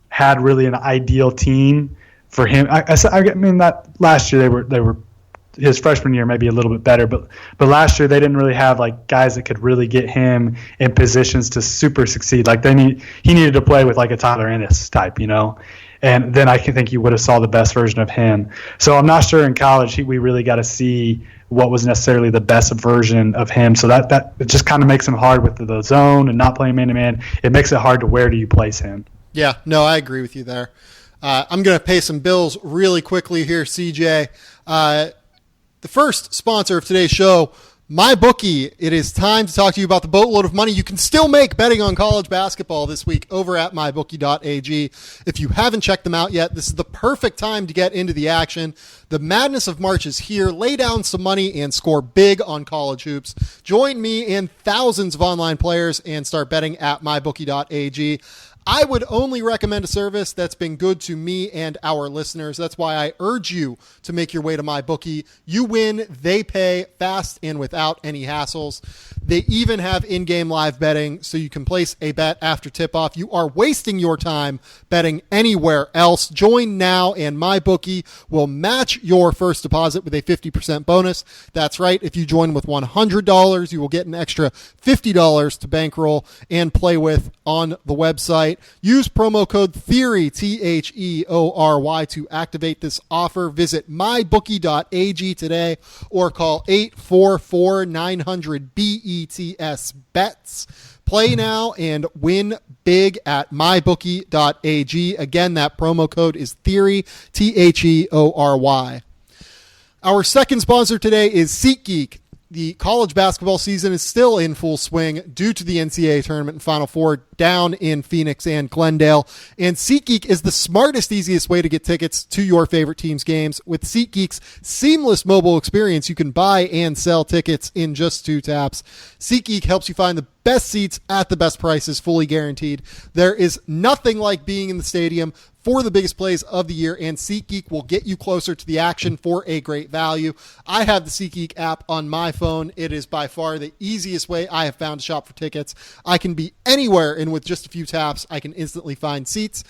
had really an ideal team for him. I mean that last year they were his freshman year maybe a little bit better, but last year they didn't really have guys that could really get him in positions to super succeed. He needed to play with a Tyler Ennis type, And then I think you would have saw the best version of him. So I'm not sure in college we really got to see what was necessarily the best version of him. So that it just kind of makes him hard with the zone and not playing man-to-man. It makes it hard to where do you place him. Yeah, no, I agree with you there. I'm going to pay some bills really quickly here, CJ. The first sponsor of today's show, MyBookie, it is time to talk to you about the boatload of money you can still make betting on college basketball this week over at mybookie.ag. If you haven't checked them out yet, this is the perfect time to get into the action. The madness of March is here. Lay down some money and score big on college hoops. Join me and thousands of online players and start betting at mybookie.ag. I would only recommend a service that's been good to me and our listeners. That's why I urge you to make your way to MyBookie. You win, they pay, fast and without any hassles. They even have in-game live betting, so you can place a bet after tip-off. You are wasting your time betting anywhere else. Join now, and MyBookie will match your first deposit with a 50% bonus. That's right. If you join with $100, you will get an extra $50 to bankroll and play with on the website. Use promo code THEORY, THEORY, to activate this offer. Visit mybookie.ag today or call 844-900-BETS. Play now and win big at mybookie.ag. Again, that promo code is THEORY, THEORY. Our second sponsor today is SeatGeek. The college basketball season is still in full swing due to the NCAA tournament and Final Four down in Phoenix and Glendale. And SeatGeek is the smartest, easiest way to get tickets to your favorite team's games. With SeatGeek's seamless mobile experience, you can buy and sell tickets in just 2 taps. SeatGeek helps you find the best seats at the best prices, fully guaranteed. There is nothing like being in the stadium for the biggest plays of the year, and SeatGeek will get you closer to the action for a great value. I have the SeatGeek app on my phone. It is by far the easiest way I have found to shop for tickets. I can be anywhere, and with just a few taps, I can instantly find seats.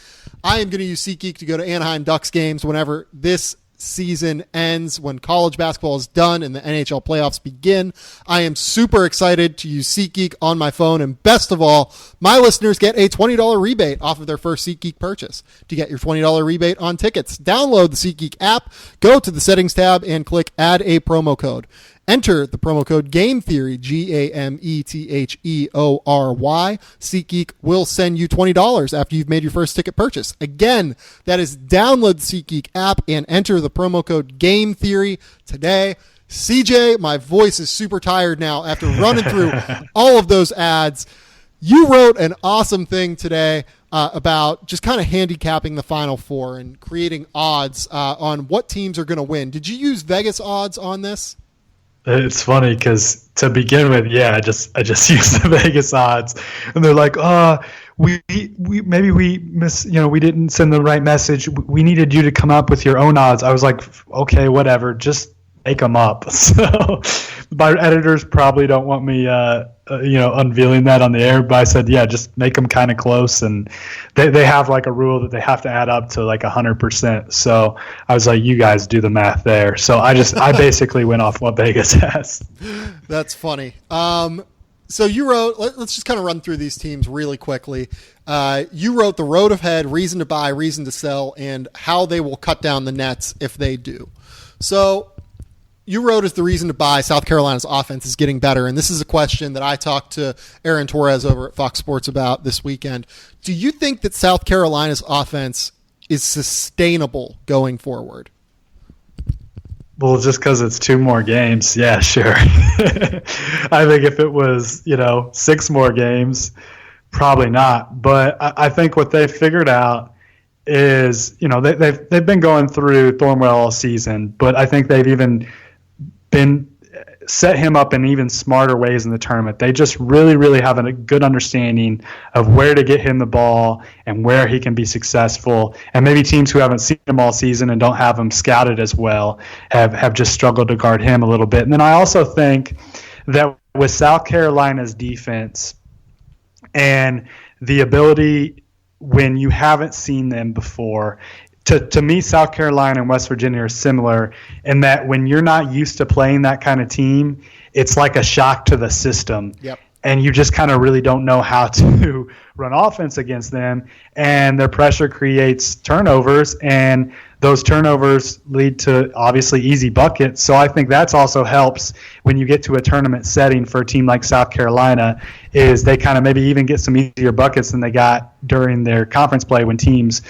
I am going to use SeatGeek to go to Anaheim Ducks games whenever this season ends, when college basketball is done and the NHL playoffs begin. I am super excited to use SeatGeek on my phone, and best of all, my listeners get a $20 rebate off of their first SeatGeek purchase. To get your $20 rebate on tickets, download the SeatGeek app, go to the settings tab, and click add a promo code. Enter the promo code GAMETHEORY, GAMETHEORY. SeatGeek will send you $20 after you've made your first ticket purchase. Again, that is download the SeatGeek app and enter the promo code GAMETHEORY today. CJ, my voice is super tired now after running through all of those ads. You wrote an awesome thing today about just kind of handicapping the Final Four and creating odds on what teams are going to win. Did you use Vegas odds on this? It's funny because to begin with, I just used the Vegas odds, and they're like, we maybe we we didn't send the right message. We needed you to come up with your own odds. I was like, okay, whatever, just make them up. So my editors probably don't want me, unveiling that on the air. But I said, just make them kind of close, and they have like a rule that they have to add up to like 100%. So I was like, you guys do the math there. So I basically went off what Vegas has. That's funny. So you wrote, let's just kind of run through these teams really quickly. You wrote the road ahead, reason to buy, reason to sell, and how they will cut down the nets if they do. So you wrote as the reason to buy, South Carolina's offense is getting better. And this is a question that I talked to Aaron Torres over at Fox Sports about this weekend. Do you think that South Carolina's offense is sustainable going forward? Well, just because it's 2 more games, yeah, sure. I think if it was, 6 more games, probably not. But I think what they've figured out is, they've been going through Thornwell all season, but I think they've even been set him up in even smarter ways in the tournament. They just really, really have a good understanding of where to get him the ball and where he can be successful. And maybe teams who haven't seen him all season and don't have him scouted as well have just struggled to guard him a little bit. And then I also think that with South Carolina's defense and the ability when you haven't seen them before, to me, South Carolina and West Virginia are similar in that when you're not used to playing that kind of team, it's like a shock to the system. Yep. And you just kind of really don't know how to run offense against them. And their pressure creates turnovers, and those turnovers lead to obviously easy buckets. So I think that's also helps when you get to a tournament setting for a team like South Carolina, is they kind of maybe even get some easier buckets than they got during their conference play when teams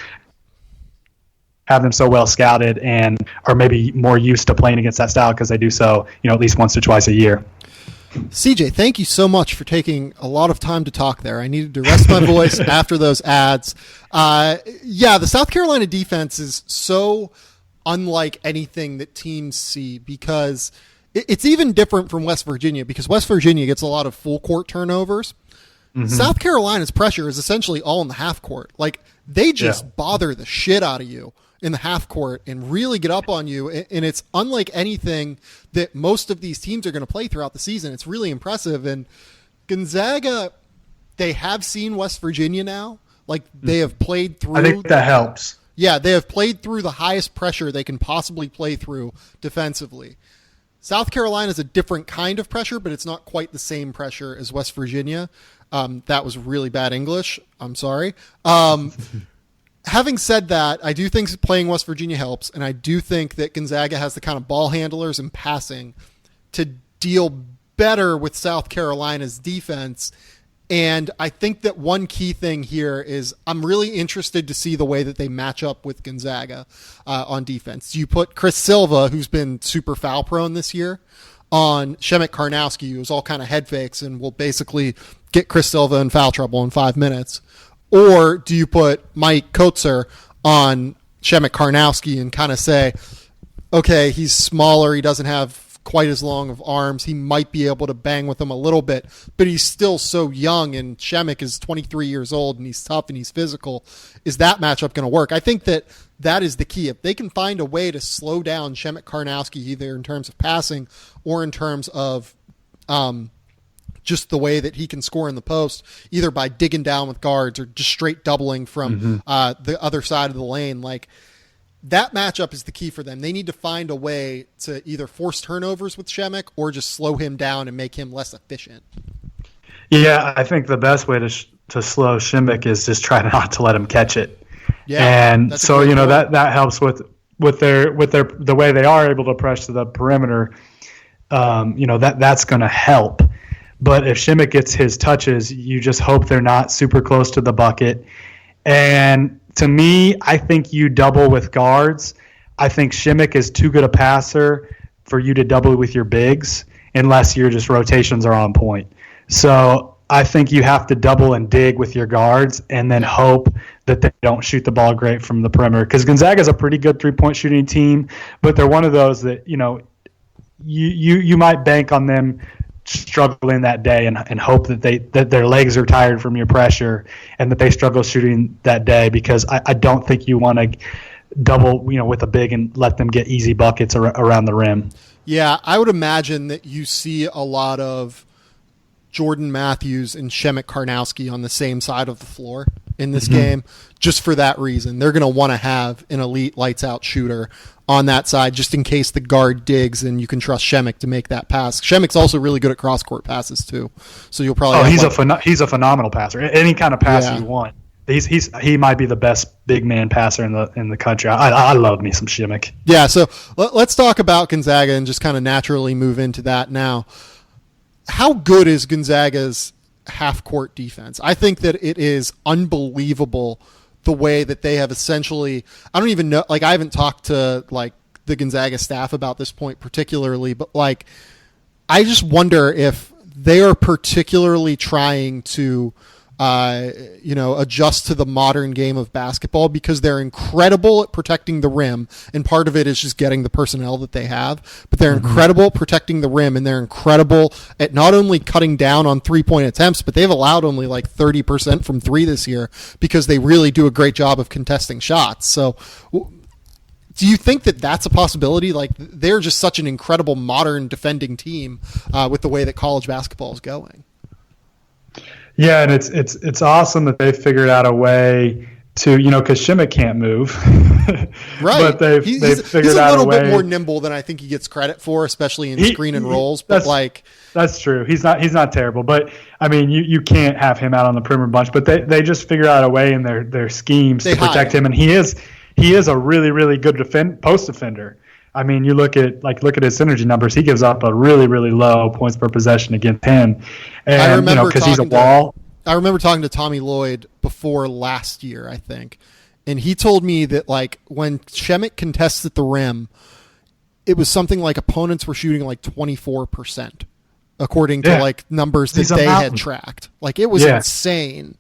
have them so well scouted and are maybe more used to playing against that style because they do so, at least once or twice a year. CJ, thank you so much for taking a lot of time to talk there. I needed to rest my voice after those ads. The South Carolina defense is so unlike anything that teams see because it's even different from West Virginia because West Virginia gets a lot of full court turnovers. Mm-hmm. South Carolina's pressure is essentially all in the half court. Like, they just bother the shit out of you in the half court and really get up on you. And it's unlike anything that most of these teams are going to play throughout the season. It's really impressive. And Gonzaga, they have seen West Virginia now. Like, they have played through. I think that helps. Yeah, they have played through the highest pressure they can possibly play through defensively. South Carolina is a different kind of pressure, but it's not quite the same pressure as West Virginia. That was really bad English. I'm sorry. Having said that, I do think playing West Virginia helps, and I do think that Gonzaga has the kind of ball handlers and passing to deal better with South Carolina's defense. And I think that one key thing here is I'm really interested to see the way that they match up with Gonzaga on defense. You put Chris Silva, who's been super foul prone this year, on Shemek Karnowski, who's all kind of head fakes and will basically get Chris Silva in foul trouble in 5 minutes. Or do you put Mike Kotzer on Shemek Karnowski and kind of say, okay, he's smaller, he doesn't have quite as long of arms, he might be able to bang with him a little bit, but he's still so young, and Shemek is 23 years old, and he's tough and he's physical. Is that matchup going to work? I think that is the key. If they can find a way to slow down Shemek Karnowski, either in terms of passing or in terms of just the way that he can score in the post, either by digging down with guards or just straight doubling from the other side of the lane. Like, that matchup is the key for them. They need to find a way to either force turnovers with Shemek or just slow him down and make him less efficient. Yeah, I think the best way to slow Shemek is just try not to let him catch it. Yeah, and so that helps with their the way they are able to press to the perimeter. That's going to help. But if Shemek gets his touches, you just hope they're not super close to the bucket. And to me, I think you double with guards. I think Shemek is too good a passer for you to double with your bigs unless your just rotations are on point. So I think you have to double and dig with your guards and then hope that they don't shoot the ball great from the perimeter. Because Gonzaga is a pretty good three-point shooting team, but they're one of those that, you might bank on them struggling that day and hope that their legs are tired from your pressure and that they struggle shooting that day, because I don't think you want to double with a big and let them get easy buckets around the rim. Yeah, I would imagine that you see a lot of Jordan Matthews and Shemek Karnowski on the same side of the floor in this game, just for that reason. They're going to want to have an elite lights-out shooter on that side, just in case the guard digs and you can trust Shemek to make that pass. Shemek's also really good at cross-court passes, too. So you'll probably he's a phenomenal passer. Any kind of passer you want. He might be the best big man passer in the country. I love me some Shemek. Yeah, so let's talk about Gonzaga and just kind of naturally move into that now. How good is Gonzaga's half-court defense? I think that it is unbelievable the way that they have essentially, I don't even know, like, I haven't talked to like the Gonzaga staff about this point particularly, but like, I just wonder if they are particularly trying to adjust to the modern game of basketball, because they're incredible at protecting the rim, and part of it is just getting the personnel that they have, but they're incredible at protecting the rim, and they're incredible at not only cutting down on three-point attempts, but they've allowed only like 30% from three this year, because they really do a great job of contesting shots. So do you think that that's a possibility? Like, they're just such an incredible modern defending team with the way that college basketball is going. Yeah, and it's awesome that they figured out a way to, because Shemek can't move. Right. But they've figured out a way. He's a little bit more nimble than I think he gets credit for, especially in screen and rolls. But that's true. He's not terrible. But I mean, you can't have him out on the perimeter bunch. But they just figured out a way in their schemes to protect him, and he is a really, really good post defender. I mean, you look at his synergy numbers. He gives up a really, really low points per possession against him, and because he's a wall. I remember talking to Tommy Lloyd before last year, I think, and he told me that like when Shemek contests at the rim, it was something like opponents were shooting like 24%, according to like numbers that they had tracked. Like it was insane.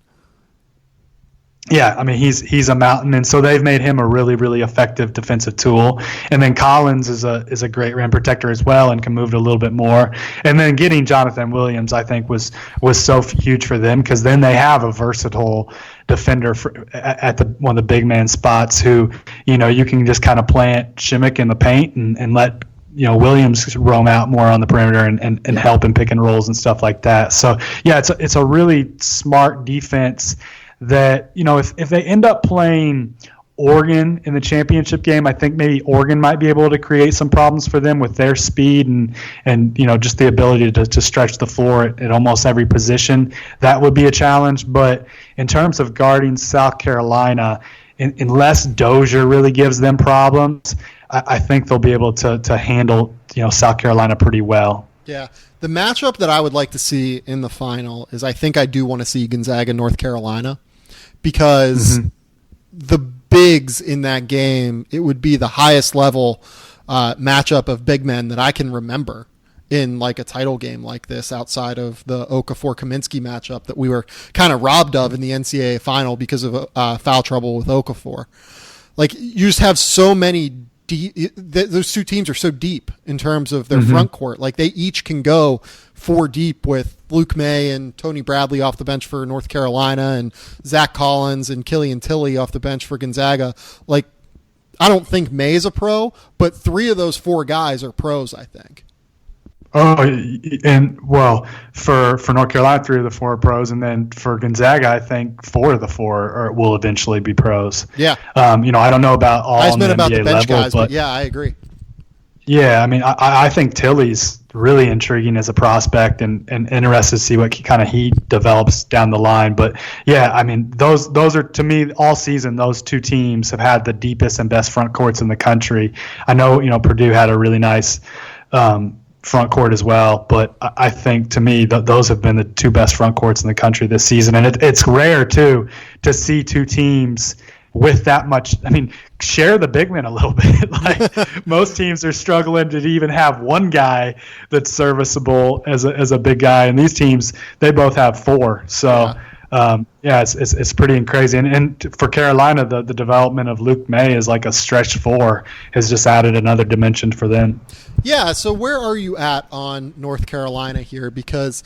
Yeah, I mean he's a mountain, and so they've made him a really, really effective defensive tool. And then Collins is a great rim protector as well, and can move it a little bit more. And then getting Jonathan Williams, I think, was so huge for them, because then they have a versatile defender at one of the big man spots who, you can just kind of plant Shemek in the paint and let Williams roam out more on the perimeter and help in pick and rolls and stuff like that. So yeah, it's a really smart defense. That if they end up playing Oregon in the championship game, I think maybe Oregon might be able to create some problems for them with their speed and just the ability to stretch the floor at almost every position. That would be a challenge. But in terms of guarding South Carolina, unless Dozier really gives them problems, I think they'll be able to handle South Carolina pretty well. Yeah. The matchup that I would like to see in the final is I think I do want to see Gonzaga, North Carolina, because the bigs in that game, it would be the highest level matchup of big men that I can remember in like a title game like this, outside of the Okafor-Kaminsky matchup that we were kind of robbed of in the NCAA final because of foul trouble with Okafor. Like you just have so many those two teams are so deep in terms of their front court. Like they each can go 4 deep with Luke May and Tony Bradley off the bench for North Carolina and Zach Collins and Killian Tilly off the bench for Gonzaga. Like I don't think May is a pro, but 3 of those 4 guys are pros, I think. Oh, and well, for North Carolina, 3 of the 4 are pros, and then for Gonzaga, I think 4 of the 4 will eventually be pros. Yeah. I don't know about all on the about NBA the bench level, guys, but yeah, I agree. Yeah, I mean, I think Tilly's really intriguing as a prospect, and interested to see what kind of he develops down the line. But yeah, I mean, those are, to me, all season, those 2 teams have had the deepest and best front courts in the country. I know, Purdue had a really nice front court as well, but I think, to me, those have been the 2 best front courts in the country this season. And it's rare too to see 2 teams with that much. I mean, share the big men a little bit. Like most teams are struggling to even have one guy that's serviceable as a big guy, and these teams, they both have 4. So it's pretty crazy. And for Carolina, the development of Luke May is like a stretch 4 has just added another dimension for them. Yeah, so where are you at on North Carolina here? Because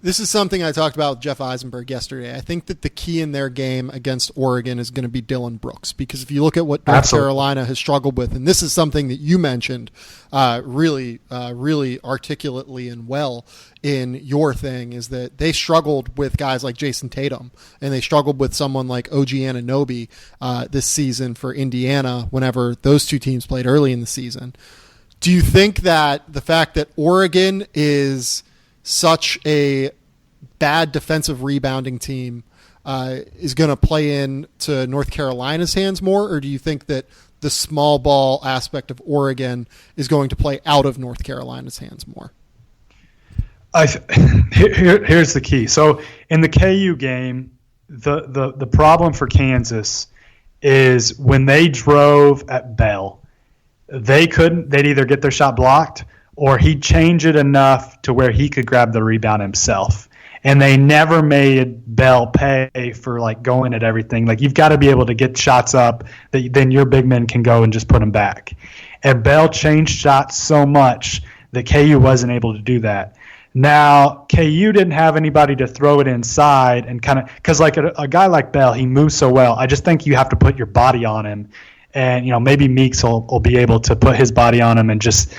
this is something I talked about with Jeff Eisenberg yesterday. I think that the key in their game against Oregon is going to be Dylan Brooks, because if you look at what North Carolina has struggled with, and this is something that you mentioned really articulately and well in your thing, is that they struggled with guys like Jason Tatum, and they struggled with someone like OG Anunoby this season for Indiana whenever those 2 teams played early in the season. Do you think that the fact that Oregon is such a bad defensive rebounding team is going to play into North Carolina's hands more, or do you think that the small ball aspect of Oregon is going to play out of North Carolina's hands more? Here's the key. So in the KU game, the problem for Kansas is when they drove at Bell, they'd either get their shot blocked or he'd change it enough to where he could grab the rebound himself. And they never made Bell pay for like going at everything. Like you've got to be able to get shots up that then your big men can go and just put them back. And Bell changed shots so much that KU wasn't able to do that. Now, KU didn't have anybody to throw it inside and kind of – because like a guy like Bell, he moves so well. I just think you have to put your body on him. And, maybe Meeks will be able to put his body on him and just,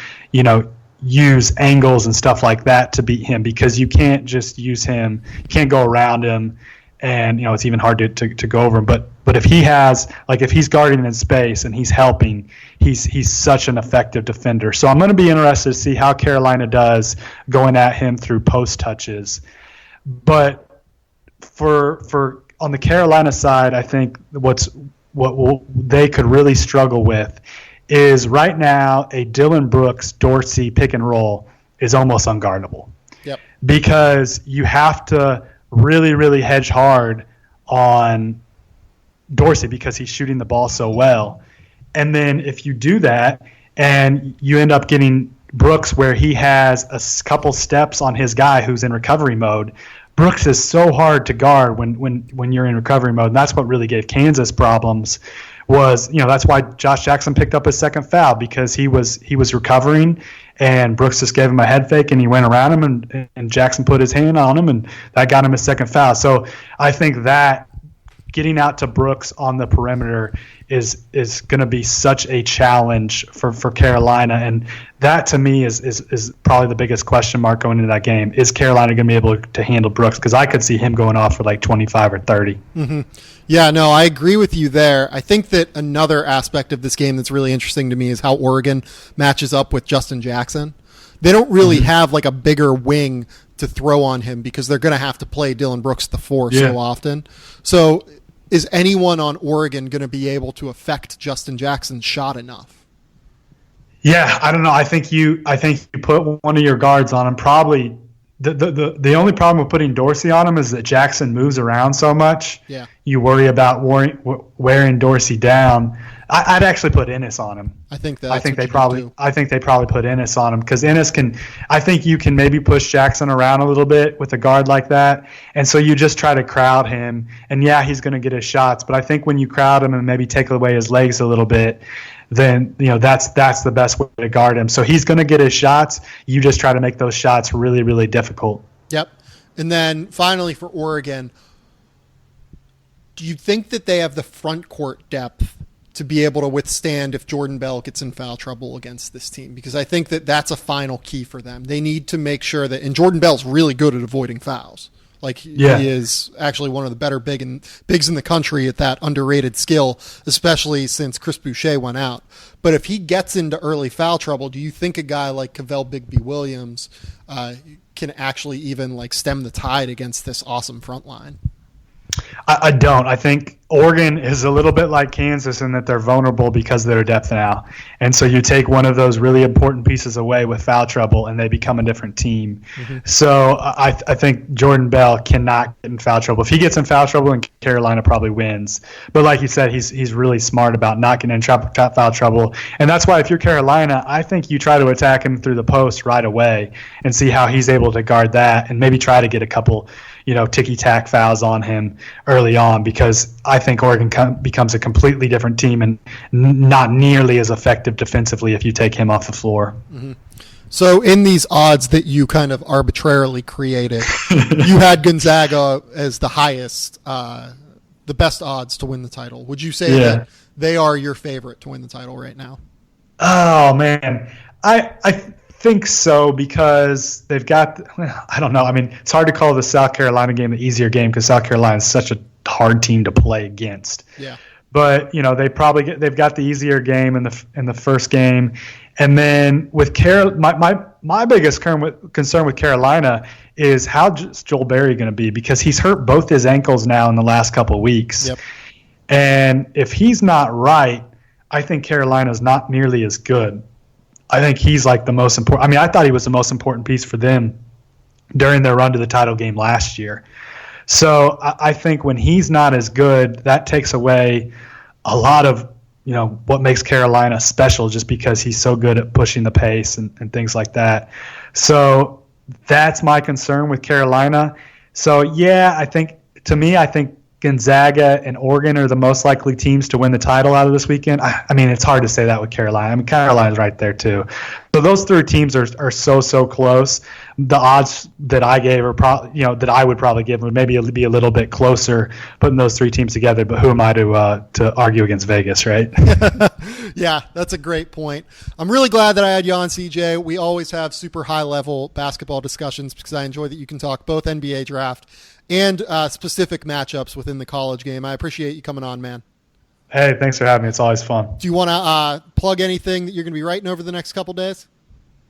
use angles and stuff like that to beat him, because you can't just use him. You can't go around him, and, it's even hard to go over him. But if he has – like if he's guarding in space and he's helping, he's such an effective defender. So I'm going to be interested to see how Carolina does going at him through post touches. But for on the Carolina side, I think what they could really struggle with is right now a Dylan Brooks Dorsey pick and roll is almost unguardable. Yep. Because you have to really, really hedge hard on Dorsey because he's shooting the ball so well. And then if you do that and you end up getting Brooks where he has a couple steps on his guy who's in recovery mode, Brooks is so hard to guard when you're in recovery mode. And that's what really gave Kansas problems. That's why Josh Jackson picked up his second foul, because he was recovering and Brooks just gave him a head fake and he went around him and Jackson put his hand on him and that got him his second foul. So I think that getting out to Brooks on the perimeter is going to be such a challenge for Carolina, and that to me is probably the biggest question mark going into that game. Is Carolina going to be able to handle Brooks? Because I could see him going off for like 25 or 30. Mm-hmm. Yeah, no, I agree with you there. I think that another aspect of this game that's really interesting to me is how Oregon matches up with Justin Jackson. They don't really have like a bigger wing to throw on him because they're going to have to play Dylan Brooks the 4 so often. So is anyone on Oregon going to be able to affect Justin Jackson's shot enough? Yeah, I don't know. I think you put one of your guards on him. Probably the only problem with putting Dorsey on him is that Jackson moves around so much. Yeah, you worry about wearing Dorsey down. I'd actually put Ennis on him. I think they probably put Ennis on him because Ennis can. I think you can maybe push Jackson around a little bit with a guard like that, and so you just try to crowd him. And yeah, he's going to get his shots, but I think when you crowd him and maybe take away his legs a little bit, then that's the best way to guard him. So he's going to get his shots. You just try to make those shots really, really difficult. Yep. And then finally for Oregon, do you think that they have the front court depth to be able to withstand if Jordan Bell gets in foul trouble against this team? Because I think that that's a final key for them. They need to make sure that, and Jordan Bell's really good at avoiding fouls. He is actually one of the better bigs in the country at that underrated skill, especially since Chris Boucher went out. But if he gets into early foul trouble, do you think a guy like Cavell Bigby Williams can actually even stem the tide against this awesome front line? I don't. I think Oregon is a little bit like Kansas in that they're vulnerable because of their depth now. And so you take one of those really important pieces away with foul trouble and they become a different team. Mm-hmm. So I think Jordan Bell cannot get in foul trouble. If he gets in foul trouble, and Carolina probably wins. But like you said, he's really smart about not getting in foul trouble. And that's why if you're Carolina, I think you try to attack him through the post right away and see how he's able to guard that and maybe try to get a couple ticky-tack fouls on him early on, because I think Oregon becomes a completely different team and not nearly as effective defensively if you take him off the floor. Mm-hmm. So in these odds that you kind of arbitrarily created, you had Gonzaga as the highest, the best odds to win the title. Would you say that they are your favorite to win the title right now? Oh, man. I think so, because they've got, I don't know. I mean, it's hard to call the South Carolina game the easier game because South Carolina is such a hard team to play against. Yeah. But they've got the easier game in the first game, and then with my biggest concern with Carolina is how Joel Berry going to be, because he's hurt both his ankles now in the last couple of weeks. Yep. And if he's not right, I think Carolina's not nearly as good. I think he's the most important. I mean, I thought he was the most important piece for them during their run to the title game last year. So I think when he's not as good, that takes away a lot of, what makes Carolina special, just because he's so good at pushing the pace and things like that. So that's my concern with Carolina. So, yeah, I think Gonzaga and Oregon are the most likely teams to win the title out of this weekend. I mean, it's hard to say that with Carolina. I mean, Carolina's right there too. So those three teams are so close. The odds that I gave are probably, that I would probably give would maybe be a little bit closer putting those three teams together. But who am I to argue against Vegas, right? Yeah, that's a great point. I'm really glad that I had you on, CJ. We always have super high level basketball discussions because I enjoy that you can talk both NBA draft and specific matchups within the college game. I appreciate you coming on, man. Hey, thanks for having me. It's always fun. Do you want to plug anything that you're going to be writing over the next couple days?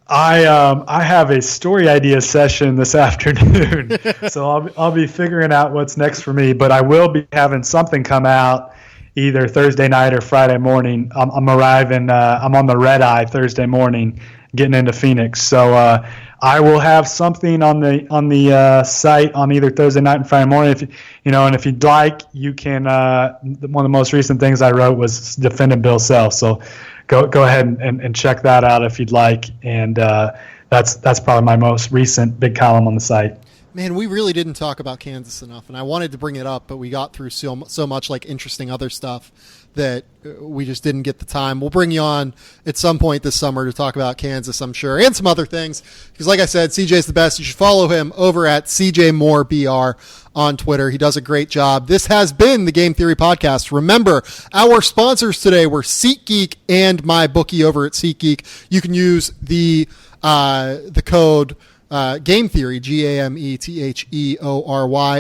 I have a story idea session this afternoon, so I'll be figuring out what's next for me. But I will be having something come out either Thursday night or Friday morning. I'm arriving. I'm on the red eye Thursday morning, getting into Phoenix. So I will have something on the site on either Thursday night and Friday morning. If and if you'd like, you can. One of the most recent things I wrote was defending Bill Self. So go ahead and check that out if you'd like. And that's probably my most recent big column on the site. Man, we really didn't talk about Kansas enough, and I wanted to bring it up, but we got through so much like interesting other stuff that we just didn't get the time. We'll bring you on at some point this summer to talk about Kansas, I'm sure, and some other things. Because like I said, CJ's the best. You should follow him over at CJMooreBR on Twitter. He does a great job. This has been the Game Theory Podcast. Remember, our sponsors today were SeatGeek and MyBookie over at SeatGeek. You can use the code Game Theory, GAMETHEORY,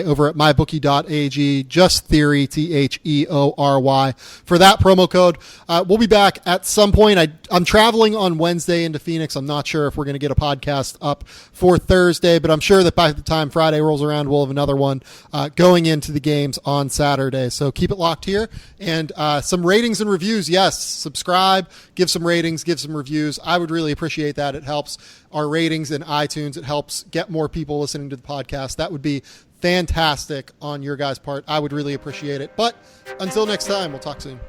over at mybookie.ag, just Theory, THEORY, for that promo code. We'll be back at some point. I'm traveling on Wednesday into Phoenix. I'm not sure if we're going to get a podcast up for Thursday, but I'm sure that by the time Friday rolls around, we'll have another one going into the games on Saturday. So keep it locked here. And some ratings and reviews. Yes, subscribe, give some ratings, give some reviews. I would really appreciate that. It helps our ratings in iTunes. It helps get more people listening to the podcast. That would be fantastic on your guys' part. I would really appreciate it. But until next time, we'll talk soon.